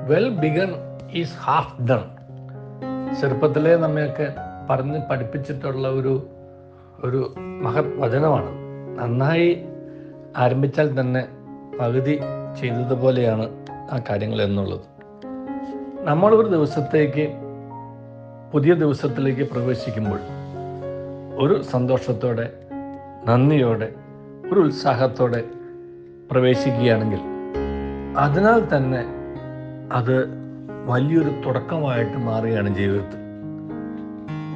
Well begun is half done. ചെറുപ്പത്തിലെ നമ്മയൊക്കെ പറഞ്ഞ് പഠിപ്പിച്ചിട്ടുള്ള ഒരു മഹത് വചനമാണ്. നന്നായി ആരംഭിച്ചാൽ തന്നെ പകുതി ചെയ്തതുപോലെയാണ് ആ കാര്യങ്ങൾ എന്നുള്ളത്. നമ്മളൊരു പുതിയ ദിവസത്തിലേക്ക് പ്രവേശിക്കുമ്പോൾ ഒരു സന്തോഷത്തോടെ, നന്ദിയോടെ, ഒരു ഉത്സാഹത്തോടെ പ്രവേശിക്കുകയാണെങ്കിൽ അതിനാൽ തന്നെ അത് വലിയൊരു തുടക്കമായിട്ട് മാറുകയാണ് ജീവിതത്തിൽ.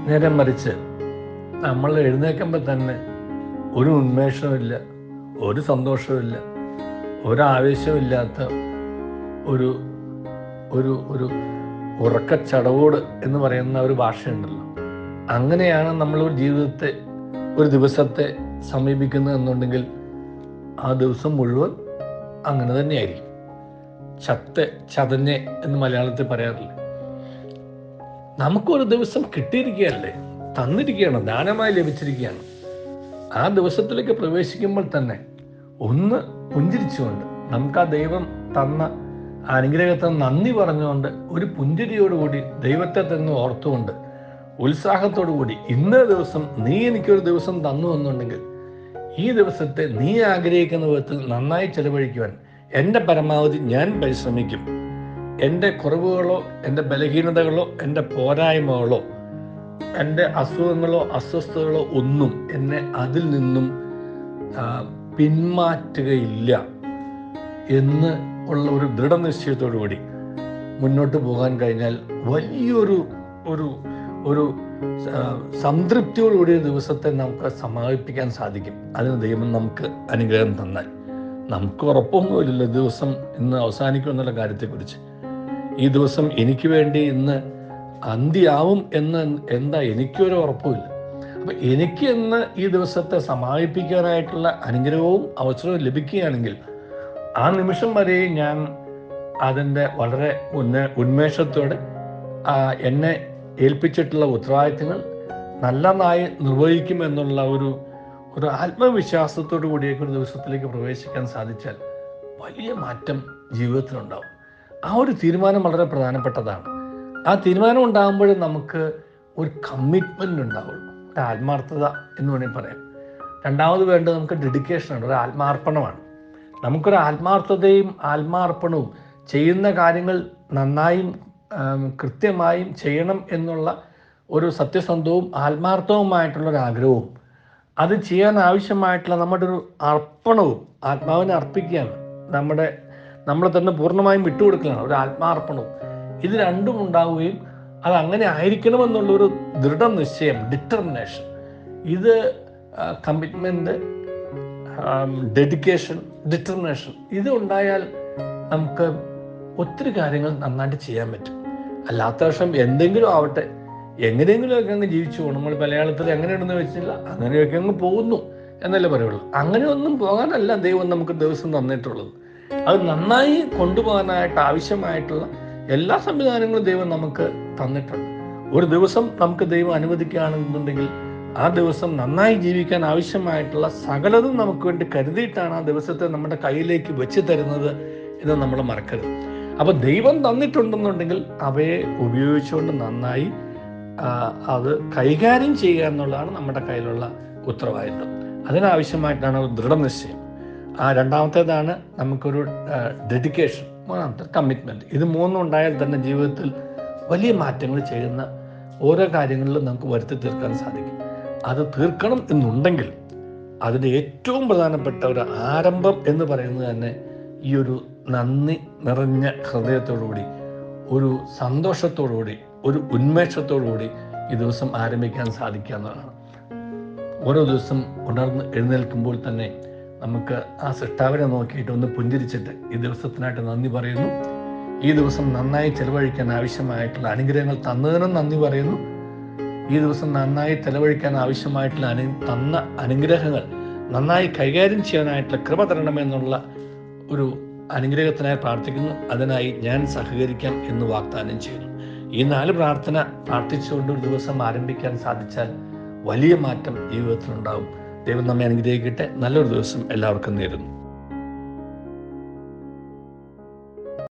നേരെ മറിച്ച് നമ്മൾ എഴുന്നേൽക്കുമ്പോൾ തന്നെ ഒരു ഉന്മേഷമില്ല, ഒരു സന്തോഷമില്ല, ഒരാവേശമില്ലാത്ത ഒരു ഒരു ഒരു ഉറക്കച്ചടവോട് എന്ന് പറയുന്ന ഒരു ഭാഷയുണ്ടല്ലോ. അങ്ങനെയാണ് നമ്മൾ ഒരു ദിവസത്തെ സമീപിക്കുന്നത് എന്നുണ്ടെങ്കിൽ ആ ദിവസം മുഴുവൻ അങ്ങനെ തന്നെയായിരിക്കും. ചതഞ്ഞ് എന്ന് മലയാളത്തിൽ പറയാറില്ല. നമുക്കൊരു ദിവസം കിട്ടിയിരിക്കുകയല്ലേ, തന്നിരിക്കുകയാണ്, ദാനമായി ലഭിച്ചിരിക്കുകയാണ്. ആ ദിവസത്തിലേക്ക് പ്രവേശിക്കുമ്പോൾ തന്നെ ഒന്ന് പുഞ്ചിരിച്ചുകൊണ്ട്, നമുക്ക് ആ ദൈവം തന്ന അനുഗ്രഹത്തെ നന്ദി പറഞ്ഞുകൊണ്ട്, ഒരു പുഞ്ചിരിയോടുകൂടി ദൈവത്തെ തന്നെ ഓർത്തുകൊണ്ട്, ഉത്സാഹത്തോടു കൂടി, ഇന്നേ ദിവസം നീ എനിക്കൊരു ദിവസം തന്നു എന്നുണ്ടെങ്കിൽ ഈ ദിവസത്തെ നീ ആഗ്രഹിക്കുന്ന വിധത്തിൽ നന്നായി ചെലവഴിക്കുവാൻ എൻ്റെ പരമാവധി ഞാൻ പരിശ്രമിക്കും. എൻ്റെ കുറവുകളോ, എൻ്റെ ബലഹീനതകളോ, എൻ്റെ പോരായ്മകളോ, എൻ്റെ അസുഖങ്ങളോ അസ്വസ്ഥതകളോ ഒന്നും എന്നെ അതിൽ നിന്നും പിന്മാറ്റുകയില്ല എന്ന് ഉള്ള ഒരു ദൃഢനിശ്ചയത്തോടു കൂടി മുന്നോട്ട് പോകാൻ കഴിഞ്ഞാൽ വലിയൊരു ഒരു ഒരു സംതൃപ്തിയോടുകൂടിയ ദിവസത്തെ നമുക്ക് സമാപിപ്പിക്കാൻ സാധിക്കും. അതിന് ദൈവം നമുക്ക് അനുഗ്രഹം തന്നാൽ. നമുക്ക് ഉറപ്പൊന്നുമില്ലല്ലോ ദിവസം ഇന്ന് അവസാനിക്കും എന്നുള്ള കാര്യത്തെക്കുറിച്ച്. ഈ ദിവസം എനിക്ക് വേണ്ടി ഇന്ന് അന്ത്യമാവും എന്താ എനിക്കൊരു ഉറപ്പുമില്ല. അപ്പം എനിക്ക് ഇന്ന് ഈ ദിവസത്തെ സമാപിപ്പിക്കാനായിട്ടുള്ള അനുഗ്രഹവും അവസരവും ലഭിക്കുകയാണെങ്കിൽ ആ നിമിഷം വരെയും ഞാൻ അതിൻ്റെ വളരെ ഉന്മേഷത്തോടെ എന്നെ ഏൽപ്പിച്ചിട്ടുള്ള ഉത്തരവാദിത്തങ്ങൾ നല്ലതായി നിർവഹിക്കുമെന്നുള്ള ഒരു ആത്മവിശ്വാസത്തോടു കൂടിയൊക്കെ ഒരു ദിവസത്തിലേക്ക് പ്രവേശിക്കാൻ സാധിച്ചാൽ വലിയ മാറ്റം ജീവിതത്തിലുണ്ടാവും. ആ ഒരു തീരുമാനം വളരെ പ്രധാനപ്പെട്ടതാണ്. ആ തീരുമാനം ഉണ്ടാകുമ്പോഴേ നമുക്ക് ഒരു കമ്മിറ്റ്മെൻ്റ് ഉണ്ടാവുള്ളൂ, ഒരു ആത്മാർത്ഥത എന്ന് വേണമെങ്കിൽ പറയാം. രണ്ടാമത് വേണ്ടത് നമുക്ക് ഡെഡിക്കേഷനാണ്, ഒരു ആത്മാർപ്പണമാണ്. നമുക്കൊരു ആത്മാർപ്പണവും ചെയ്യുന്ന കാര്യങ്ങൾ നന്നായും കൃത്യമായും ചെയ്യണം എന്നുള്ള ഒരു സത്യസന്ധവും ആത്മാർത്ഥവുമായിട്ടുള്ളൊരു ആഗ്രഹവും, അത് ചെയ്യാൻ ആവശ്യമായിട്ടുള്ള നമ്മുടെ ഒരു അർപ്പണവും, ആത്മാവിനെ അർപ്പിക്കുകയാണ്, നമ്മളെ തന്നെ പൂർണ്ണമായും വിട്ടുകൊടുക്കലാണ്, ഒരു ആത്മാർപ്പണവും. ഇത് രണ്ടും ഉണ്ടാവുകയും അത് അങ്ങനെ ആയിരിക്കണമെന്നുള്ളൊരു ദൃഢനിശ്ചയം, ഡിറ്റർമിനേഷൻ, ഇത് കമ്മിറ്റ്മെൻറ്റ്, ഡെഡിക്കേഷൻ, ഡിറ്റർമിനേഷൻ, ഇത് ഉണ്ടായാൽ നമുക്ക് ഒത്തിരി കാര്യങ്ങൾ നന്നായിട്ട് ചെയ്യാൻ പറ്റും. അല്ലാത്ത പക്ഷം എന്തെങ്കിലും ആവട്ടെ, എങ്ങനെയെങ്കിലുമൊക്കെ അങ്ങ് ജീവിച്ചു പോകും. നമ്മൾ മലയാളത്തിൽ എങ്ങനെയുണ്ടെന്ന് വെച്ചില്ല, അങ്ങനെയൊക്കെ അങ്ങ് പോകുന്നു എന്നല്ലേ പറയുള്ളൂ. അങ്ങനെയൊന്നും പോകാനല്ല ദൈവം നമുക്ക് ദിവസം തന്നിട്ടുള്ളത്. അത് നന്നായി കൊണ്ടുപോകാനായിട്ട് ആവശ്യമായിട്ടുള്ള എല്ലാ സംവിധാനങ്ങളും ദൈവം നമുക്ക് തന്നിട്ടുണ്ട്. ഒരു ദിവസം നമുക്ക് ദൈവം അനുവദിക്കുകയാണെന്നുണ്ടെങ്കിൽ ആ ദിവസം നന്നായി ജീവിക്കാൻ ആവശ്യമായിട്ടുള്ള സകലതും നമുക്ക് വേണ്ടി കരുതിയിട്ടാണ് ആ ദിവസത്തെ നമ്മുടെ കയ്യിലേക്ക് വെച്ച് തരുന്നത് എന്ന് നമ്മൾ മറക്കരുത്. അപ്പോൾ ദൈവം തന്നിട്ടുണ്ടെന്നുണ്ടെങ്കിൽ അവയെ ഉപയോഗിച്ചുകൊണ്ട് നന്നായി അത് കൈകാര്യം ചെയ്യുക എന്നുള്ളതാണ് നമ്മുടെ കയ്യിലുള്ള ഉത്തരവാദിത്വം. അതിനാവശ്യമായിട്ടാണ് ഒരു ദൃഢനിശ്ചയം. രണ്ടാമത്തേതാണ് നമുക്കൊരു ഡെഡിക്കേഷൻ, മൂന്നാമത്തെ കമ്മിറ്റ്മെൻറ്റ്. ഇത് മൂന്നും ഉണ്ടായാൽ തന്നെ ജീവിതത്തിൽ വലിയ മാറ്റങ്ങൾ ചെയ്യുന്ന ഓരോ കാര്യങ്ങളിലും നമുക്ക് വരുത്തി തീർക്കാൻ സാധിക്കും. അത് തീർക്കണം എന്നുണ്ടെങ്കിൽ അതിൻ്റെ ഏറ്റവും പ്രധാനപ്പെട്ട ഒരു ആരംഭം എന്ന് പറയുന്നത് തന്നെ ഈ ഒരു നന്ദി നിറഞ്ഞ ഹൃദയത്തോടുകൂടി, ഒരു സന്തോഷത്തോടുകൂടി, ഒരു ഉന്മേഷത്തോടുകൂടി ഈ ദിവസം ആരംഭിക്കാൻ സാധിക്കുക എന്നതാണ്. ഓരോ ദിവസം ഉണർന്ന് എഴുന്നേൽക്കുമ്പോൾ തന്നെ നമുക്ക് ആ സൃഷ്ടാവിനെ നോക്കിയിട്ട് ഒന്ന് പുഞ്ചിരിച്ചിട്ട് ഈ ദിവസത്തിനായിട്ട് നന്ദി പറയുന്നു. ഈ ദിവസം നന്നായി ചെലവഴിക്കാൻ ആവശ്യമായിട്ടുള്ള അനുഗ്രഹങ്ങൾ തന്നതിനും നന്ദി പറയുന്നു. ഈ ദിവസം നന്നായി ചെലവഴിക്കാൻ ആവശ്യമായിട്ടുള്ള തന്ന അനുഗ്രഹങ്ങൾ നന്നായി കൈകാര്യം ചെയ്യാനായിട്ടുള്ള കൃപ തരണമെന്നുള്ള ഒരു അനുഗ്രഹത്തിനായി പ്രാർത്ഥിക്കുന്നു. അതിനായി ഞാൻ സഹകരിക്കാം എന്ന് വാഗ്ദാനം ചെയ്യുന്നു. ഈ 4 പ്രാർത്ഥന പ്രാർത്ഥിച്ചുകൊണ്ട് ഒരു ദിവസം ആരംഭിക്കാൻ സാധിച്ചാൽ വലിയ മാറ്റം ജീവിതത്തിലുണ്ടാകും. ദൈവം നമ്മെ അനുഗ്രഹിക്കട്ടെ. നല്ലൊരു ദിവസം എല്ലാവർക്കും നേരുന്നു.